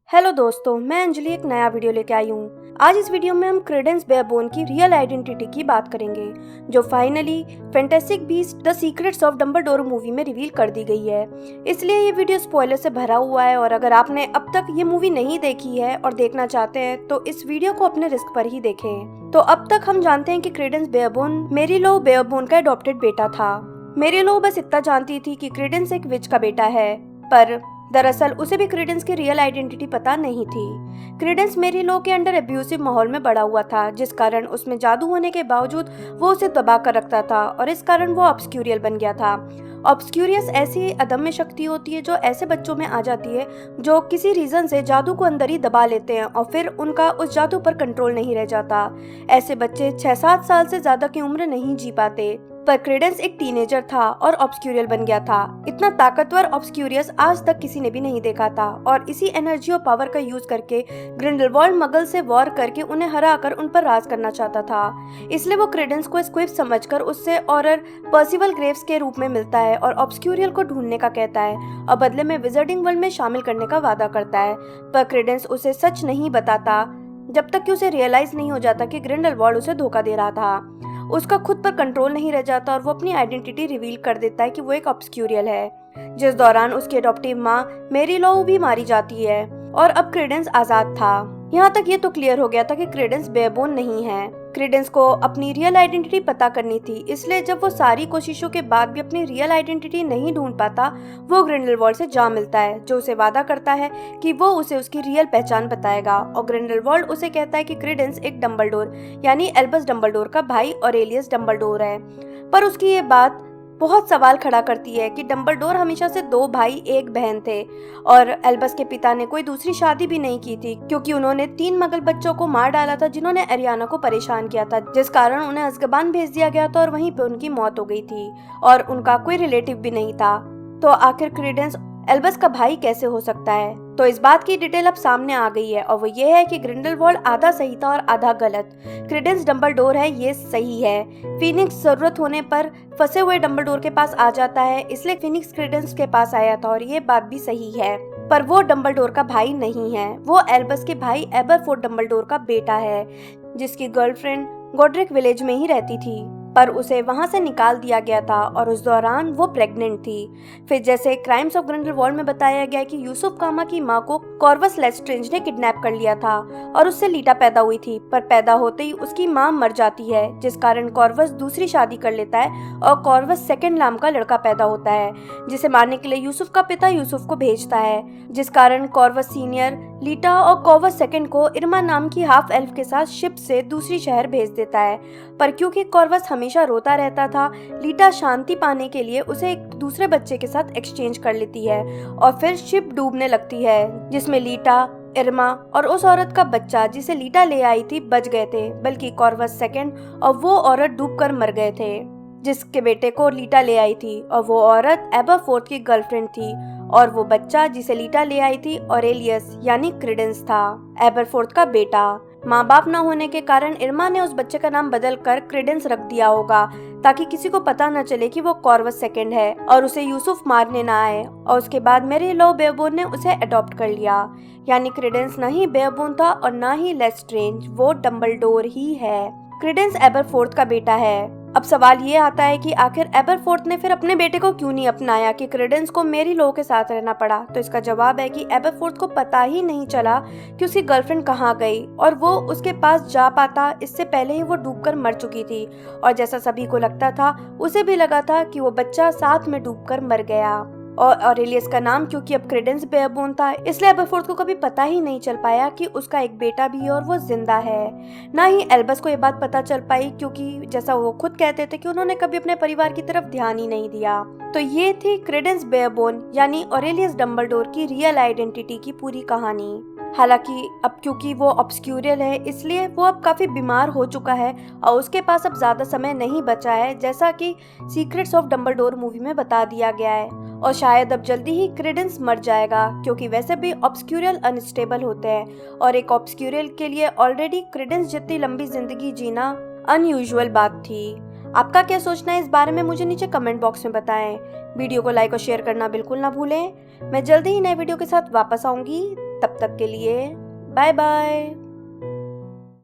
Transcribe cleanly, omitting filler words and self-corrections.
Hello दोस्तों, मैं अंजलि एक नया वीडियो लेके आई हूँ। आज इस वीडियो में हम क्रेडेंस बेयरबोन की रियल आइडेंटिटी की बात करेंगे, जो finally fantastic beast the secrets of Dumbledore movie में रिवील कर दी गई है। इसलिए ये वीडियो स्पॉइलर से भरा हुआ है और अगर आपने अब तक ये मूवी नहीं देखी है और देखना चाहते हैं तो इस वीडियो को अपने रिस्क पर ही देखें। तो अब तक हम जानते हैं कि क्रेडेंस बेयरबोन मेरी लो बेयरबोन का अडॉप्टेड बेटा था। मेरी लो बस इतना जानती थी कि क्रेडेंस एक विच का बेटा है, पर दरअसल उसे भी क्रेडेंस की रियल आइडेंटिटी पता नहीं थी। क्रेडेंस मेरी लो के अंडर एब्यूसिव माहौल में बड़ा हुआ था, जिस कारण उसमें जादू होने के बावजूद वो उसे दबा कर रखता था और इस कारण वो ऑब्सक्यूरियल बन गया था। ऑब्सक्यूरियस ऐसी अदम्य शक्ति होती है जो ऐसे बच्चों में आ जाती है जो किसी रीजन से जादू को अंदर ही दबा लेते हैं और फिर उनका उस जादू पर कंट्रोल नहीं रह जाता। ऐसे बच्चे 6-7 साल से ज्यादा की उम्र नहीं जी पाते, पर क्रेडेंस एक टीनेजर था और ऑब्सक्यूरियल बन गया था। इतना ताकतवर ऑब्सक्यूरियस आज तक किसी ने भी नहीं देखा था और इसी एनर्जी और पावर का यूज करके ग्रिंडलवाल्ड मगल से वॉर करके उन्हें हराकर उन पर राज करना चाहता था। इसलिए वो क्रेडेंस को स्क्विफ समझकर उससे ऑरर पर्सिवल ग्रेव्स के रूप में मिलता है और ऑब्सक्यूरियल को ढूंढने का कहता है और बदले में विजर्डिंग वर्ल्ड में शामिल करने का वादा करता है। पर क्रेडेंस उसे सच नहीं बताता जब तक कि उसे रियलाइज नहीं हो जाता कि ग्रिंडलवाल्ड उसे धोखा दे रहा था। उसका खुद पर कंट्रोल नहीं रह जाता और वो अपनी आइडेंटिटी रिवील कर देता है कि वो एक ऑब्सक्यूरियल है, जिस दौरान उसकी अडॉप्टिव माँ मेरी लो भी मारी जाती है और अब क्रेडेंस आजाद था। यहाँ तक ये तो क्लियर हो गया था कि क्रेडेंस बेयरबोन नहीं है। क्रेडेंस को अपनी रियल आइडेंटिटी पता करनी थी, इसलिए जब वो सारी कोशिशों के बाद भी अपनी रियल आइडेंटिटी नहीं ढूंढ पाता, वो ग्रिंडलवाल्ड से जा मिलता है, जो उसे वादा करता है कि वो उसे उसकी रियल पहचान बताएगा। और ग्रिंडलवाल्ड उसे कहता है कि क्रेडेंस एक डंबलडोर यानी एल्बस डंबलडोर का भाई ऑरेलियस डंबलडोर है। पर उसकी ये बात बहुत सवाल खड़ा करती है कि डंबलडोर हमेशा से 2 भाई 1 बहन थे और एल्बस के पिता ने कोई दूसरी शादी भी नहीं की थी, क्योंकि उन्होंने 3 मगल बच्चों को मार डाला था जिन्होंने एरियाना को परेशान किया था, जिस कारण उन्हें अज़्काबान भेज दिया गया था और वहीं पे उनकी मौत हो गई थी और उनका कोई रिलेटिव भी नहीं था। तो आखिर क्रेडेंस एल्बस का भाई कैसे हो सकता है? तो इस बात की डिटेल अब सामने आ गई है और वो ये है कि ग्रिंडलवाल्ड आधा सही था और आधा गलत। क्रेडेंस डंबलडोर है, ये सही है। फीनिक्स जरूरत होने पर फंसे हुए डंबलडोर के पास आ जाता है, इसलिए फीनिक्स क्रेडेंस के पास आया था और ये बात भी सही है। पर वो डंबलडोर का भाई नहीं है, वो एल्बस के भाई एबरफोर्ड डंबलडोर का बेटा है, जिसकी गर्लफ्रेंड गॉड्रिक विलेज में ही रहती थी, पर उसे वहां से निकाल दिया गया था और उस दौरान वो प्रेग्नेंट थी। फिर जैसे क्राइम्स ऑफ ग्रिंडलवाल्ड में बताया गया कि यूसुफ कामा की मां को कॉर्वस लेस्ट्रेंज ने किडनैप कर लिया था और उससे लीटा पैदा हुई थी, पर पैदा होते ही उसकी मां मर जाती है, जिस कारण कॉर्वस दूसरी शादी कर लेता है और कॉर्वस सेकंड नाम का लड़का पैदा होता है, जिसे मारने के लिए यूसुफ का पिता यूसुफ को भेजता है, जिस कारण कॉर्वस सीनियर लीटा और कॉर्वस सेकंड को इरमा नाम की हाफ एल्फ के साथ शिप से दूसरी शहर भेज देता है। पर क्योंकि कॉर्वस हमेशा रोता रहता था, लीटा शांति पाने के लिए उसे एक दूसरे बच्चे के साथ एक्सचेंज कर लेती है और फिर शिप डूबने लगती है, जिसमें लीटा, इरमा और उस औरत का बच्चा जिसे लीटा ले आई थी बच गए थे, बल्कि कॉर्वस सेकंड और वो औरत डूबकर मर गए थे जिसके बेटे को लीटा ले आई थी, और वो औरत एबरफोर्थ की गर्लफ्रेंड थी और वो बच्चा जिसे लीटा ले आई थी ऑरेलियस यानी क्रेडेंस था, एबरफोर्थ का बेटा। माँ बाप न होने के कारण इरमा ने उस बच्चे का नाम बदल कर क्रेडेंस रख दिया होगा, ताकि किसी को पता न चले कि वो कॉर्वस सेकंड है और उसे यूसुफ मारने ना आए। और उसके बाद मेरी लो बेयरबोन ने उसे अडॉप्ट कर लिया, यानी क्रेडेंस न ही बेयरबोन था और न ही लेस्ट्रेंज, वो डंबलडोर ही है। क्रेडेंस एबरफोर्थ का बेटा है। अब सवाल ये आता है कि आखिर एबरफोर्थ ने फिर अपने बेटे को क्यों नहीं अपनाया कि क्रेडेंस को मेरी लो के साथ रहना पड़ा? तो इसका जवाब है कि एबरफोर्थ को पता ही नहीं चला कि उसकी गर्लफ्रेंड कहाँ गई और वो उसके पास जा पाता, इससे पहले ही वो डूबकर मर चुकी थी। और जैसा सभी को लगता था, उसे भी लगा था कि वो बच्चा साथ में डूबकर मर गया। और ऑरेलियस का नाम क्योंकि अब क्रेडेंस बेयरबोन था, इसलिए एबरफोर्थ को कभी पता ही नहीं चल पाया कि उसका एक बेटा भी है और वो जिंदा है। ना ही एल्बस को ये बात पता चल पाई, क्योंकि जैसा वो खुद कहते थे कि उन्होंने कभी अपने परिवार की तरफ ध्यान ही नहीं दिया। तो ये थी क्रेडेंस बेयरबोन यानी ऑरेलियस डंबलडोर की रियल आइडेंटिटी की पूरी कहानी। हालांकि अब क्योंकि वो ऑब्सक्यूरियल है, इसलिए वो अब काफी बीमार हो चुका है और उसके पास अब ज्यादा समय नहीं बचा है, जैसा कि सीक्रेट्स ऑफ डंबलडोर मूवी में बता दिया गया है। और शायद अब जल्दी ही क्रेडेंस मर जाएगा, क्योंकि वैसे भी ऑब्सक्यूरियल अनस्टेबल होते हैं और एक ऑब्सक्यूरियल के लिए ऑलरेडी क्रेडेंस जितनी लंबी जिंदगी जीना अनयूजुअल बात थी। आपका क्या सोचना है इस बारे में मुझे नीचे कमेंट बॉक्स में बताएं। वीडियो को लाइक और शेयर करना बिल्कुल ना भूलें। मैं जल्दी ही नए वीडियो के साथ वापस आऊंगी। तब तक के लिए बाय बाय।